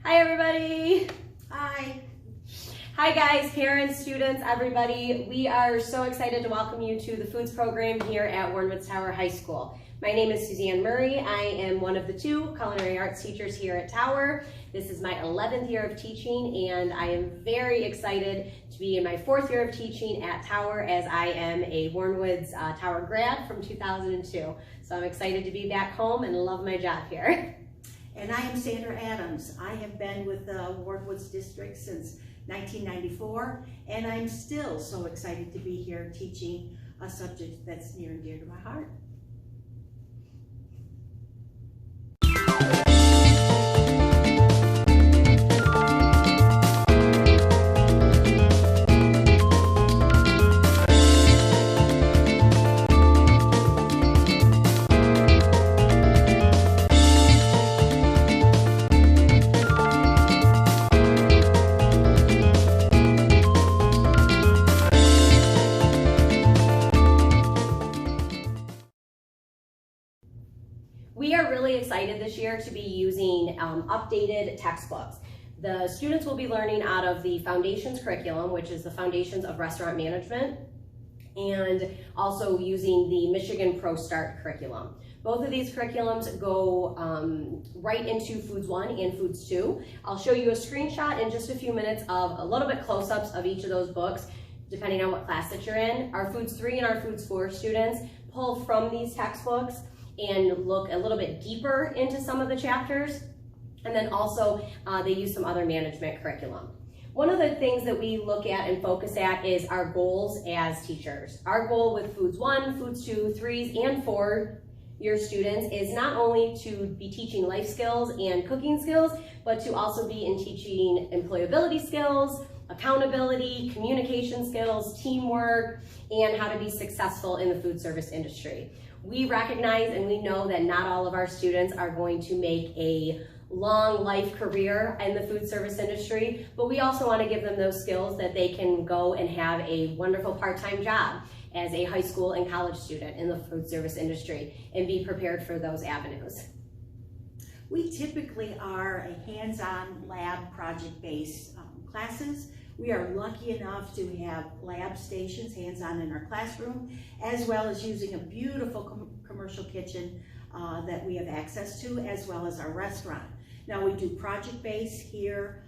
Hi everybody! Hi. Hi guys, parents, students, everybody. We are so excited to welcome you to the Foods program here at Warren Woods Tower High School. My name is Suzanne Murray. I am one of the two culinary arts teachers here at Tower. This is my 11th year of teaching and I am very excited to be in my 4th year of teaching at Tower as I am a Warren Woods Tower grad from 2002. So I'm excited to be back home and love my job here. And I am Sandra Adams. I have been with the Warren Woods District since 1994, and I'm still so excited to be here teaching a subject that's near and dear to my heart. We are really excited this year to be using updated textbooks. The students will be learning out of the Foundations curriculum, which is the Foundations of Restaurant Management, and also using the Michigan Pro Start curriculum. Both of these curriculums go right into Foods 1 and Foods 2. I'll show you a screenshot in just a few minutes of a little bit close-ups of each of those books, depending on what class that you're in. Our Foods 3 and our Foods 4 students pull from these textbooks and look a little bit deeper into some of the chapters. And then also they use some other management curriculum. One of the things that we look at and focus at is our goals as teachers. Our goal with Foods 1, Foods 2, 3s, and 4-year students is not only to be teaching life skills and cooking skills, but to also be in teaching employability skills, accountability, communication skills, teamwork, and how to be successful in the food service industry. We recognize and we know that not all of our students are going to make a long life career in the food service industry, but we also want to give them those skills that they can go and have a wonderful part-time job as a high school and college student in the food service industry and be prepared for those avenues. We typically are a hands-on lab project-based classes. We are lucky enough to have lab stations hands-on in our classroom, as well as using a beautiful commercial kitchen that we have access to, as well as our restaurant. Now we do project-based here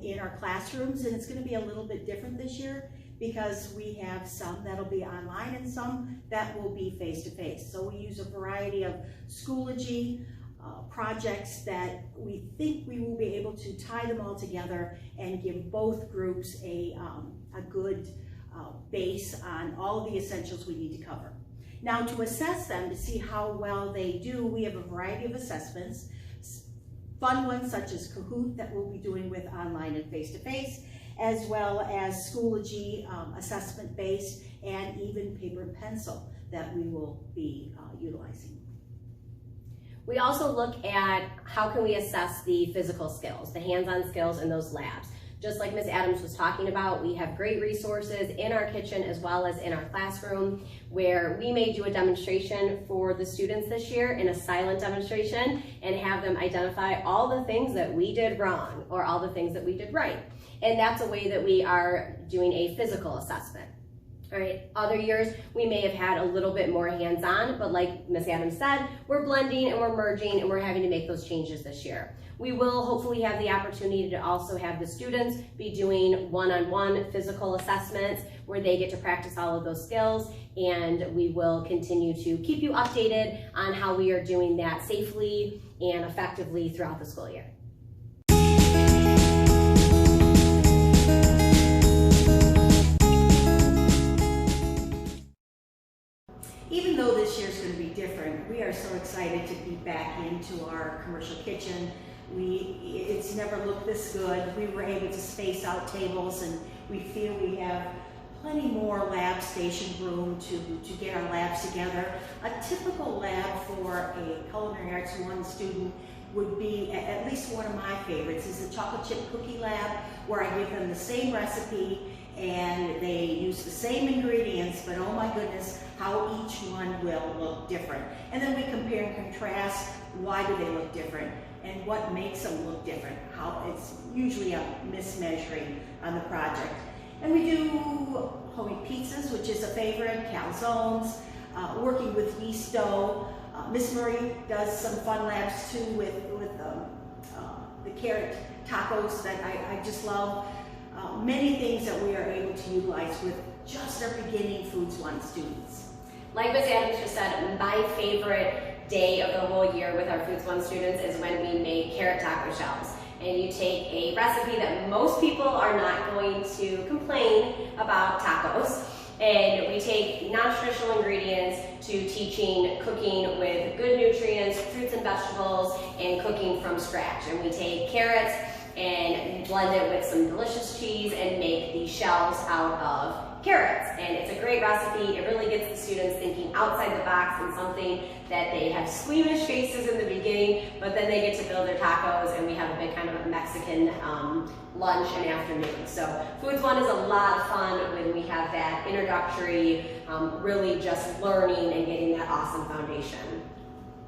in our classrooms, and it's going to be a little bit different this year because we have some that'll be online and some that will be face-to-face. So we use a variety of Schoology projects that we think we will be able to tie them all together and give both groups a good base on all of the essentials we need to cover. Now to assess them, to see how well they do, we have a variety of assessments. Fun ones such as Kahoot that we'll be doing with online and face-to-face, as well as Schoology assessment-based, and even paper and pencil that we will be utilizing. We also look at how can we assess the physical skills, the hands-on skills in those labs. Just like Ms. Adams was talking about, we have great resources in our kitchen as well as in our classroom where we may do a demonstration for the students this year in a silent demonstration and have them identify all the things that we did wrong or all the things that we did right. And that's a way that we are doing a physical assessment. All right, other years we may have had a little bit more hands-on, but like Ms. Adams said, we're blending and we're merging and we're having to make those changes this year. We will hopefully have the opportunity to also have the students be doing one-on-one physical assessments where they get to practice all of those skills, and we will continue to keep you updated on how we are doing that safely and effectively throughout the school year. Even though this year's going to be different, we are so excited to be back into our commercial kitchen. It's never looked this good. We were able to space out tables, and we feel we have plenty more lab station room to get our labs together. A typical lab for a culinary arts 1 student would be, at least one of my favorites, is the chocolate chip cookie lab, where I give them the same recipe and they use the same ingredients, but oh my goodness, how each one will look different. And then we compare and contrast why do they look different and what makes them look different. How it's usually a mismeasuring on the project. And we do homemade pizzas, which is a favorite, calzones, working with yeast dough. Miss Murray does some fun labs too with the carrot tacos that I just love. Many things that we are able to utilize with just our beginning Foods One students. Like Ms. Adams just said, my favorite day of the whole year with our Foods One students is when we make carrot taco shells. And you take a recipe that most people are not going to complain about tacos, and we take non-traditional ingredients to teaching cooking with good nutrients, fruits and vegetables, and cooking from scratch. And we take carrots and blend it with some delicious cheese and make these shells out of carrots. And it's a great recipe. It really gets the students thinking outside the box and something that they have squeamish faces in the beginning, but then they get to build their tacos, and we have a big kind of a Mexican lunch and afternoon. So Foods One is a lot of fun when we have that introductory, really just learning and getting that awesome foundation.